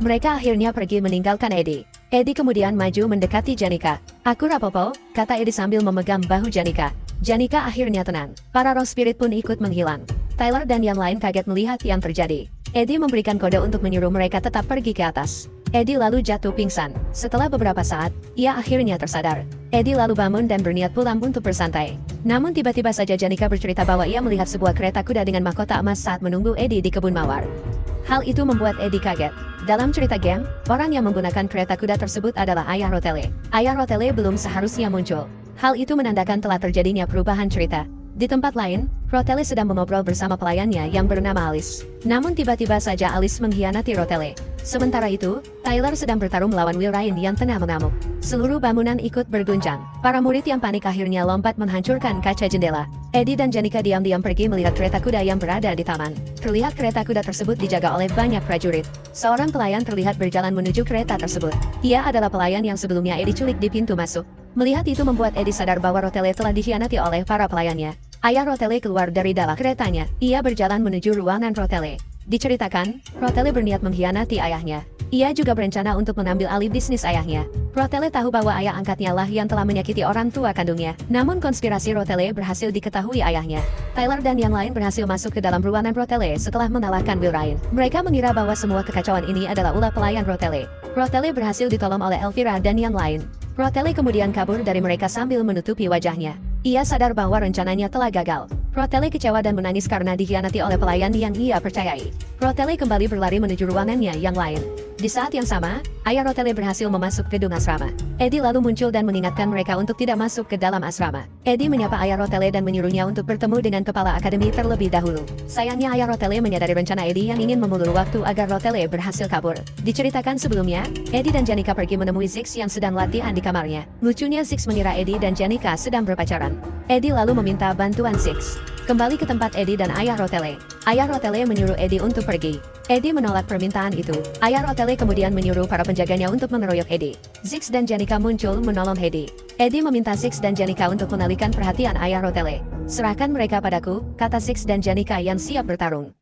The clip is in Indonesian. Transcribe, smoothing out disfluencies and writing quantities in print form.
Mereka akhirnya pergi meninggalkan Eddie. Eddie kemudian maju mendekati Janika. "Aku rapopo," kata Eddie sambil memegang bahu Janika. Janika akhirnya tenang. Para roh spirit pun ikut menghilang. Tyler dan yang lain kaget melihat yang terjadi. Eddie memberikan kode untuk menyuruh mereka tetap pergi ke atas. Eddie lalu jatuh pingsan. Setelah beberapa saat, ia akhirnya tersadar. Eddie lalu bangun dan berniat pulang untuk bersantai. Namun tiba-tiba saja Janika bercerita bahwa ia melihat sebuah kereta kuda dengan mahkota emas saat menunggu Eddie di kebun mawar. Hal itu membuat Eddie kaget. Dalam cerita game, orang yang menggunakan kereta kuda tersebut adalah Ayah Rotele. Ayah Rotele belum seharusnya muncul. Hal itu menandakan telah terjadinya perubahan cerita. Di tempat lain, Rotele sedang mengobrol bersama pelayannya yang bernama Alice. Namun tiba-tiba saja Alice mengkhianati Rotele. Sementara itu, Tyler sedang bertarung melawan Will Ryan yang tengah mengamuk. Seluruh bangunan ikut berguncang. Para murid yang panik akhirnya lompat menghancurkan kaca jendela. Eddie dan Janika diam-diam pergi melihat kereta kuda yang berada di taman. Terlihat kereta kuda tersebut dijaga oleh banyak prajurit. Seorang pelayan terlihat berjalan menuju kereta tersebut. Ia adalah pelayan yang sebelumnya Eddie culik di pintu masuk. Melihat itu membuat Eddie sadar bahwa Rotele telah dikhianati oleh para pelayannya. Ayah Rotele keluar dari dalam keretanya. Ia berjalan menuju ruangan Rotele. Diceritakan, Rotele berniat mengkhianati ayahnya. Ia juga berencana untuk mengambil alih bisnis ayahnya. Rotele tahu bahwa ayah angkatnya lah yang telah menyakiti orang tua kandungnya. Namun konspirasi Rotele berhasil diketahui ayahnya. Tyler dan yang lain berhasil masuk ke dalam ruangan Rotele setelah mengalahkan Will Ryan. Mereka mengira bahwa semua kekacauan ini adalah ulah pelayan Rotele. Rotele berhasil ditolong oleh Elvira dan yang lain. Rotele kemudian kabur dari mereka sambil menutupi wajahnya. Ia sadar bahwa rencananya telah gagal. Rotele kecewa dan menangis karena dikhianati oleh pelayan yang ia percayai. Rotele kembali berlari menuju ruangannya yang lain. Di saat yang sama, ayah Rotele berhasil memasuk gedung asrama. Eddie lalu muncul dan mengingatkan mereka untuk tidak masuk ke dalam asrama. Eddie menyapa ayah Rotele dan menyuruhnya untuk bertemu dengan kepala akademi terlebih dahulu. Sayangnya ayah Rotele menyadari rencana Eddie yang ingin memulur waktu agar Rotele berhasil kabur. Diceritakan sebelumnya, Eddie dan Janika pergi menemui Ziggs yang sedang latihan di kamarnya. Lucunya Ziggs mengira Eddie dan Janika sedang berpacaran. Eddie lalu meminta bantuan Ziggs. Kembali ke tempat Eddie dan ayah Rotele. Ayah Rotele menyuruh Eddie untuk pergi. Eddie menolak permintaan itu. Ayah Rotele kemudian menyuruh para penjaganya untuk mengeroyok Eddie. Ziggs dan Janika muncul menolong Eddie. Eddie meminta Ziggs dan Janika untuk mengalihkan perhatian ayah Rotele. "Serahkan mereka padaku," kata Ziggs dan Janika yang siap bertarung.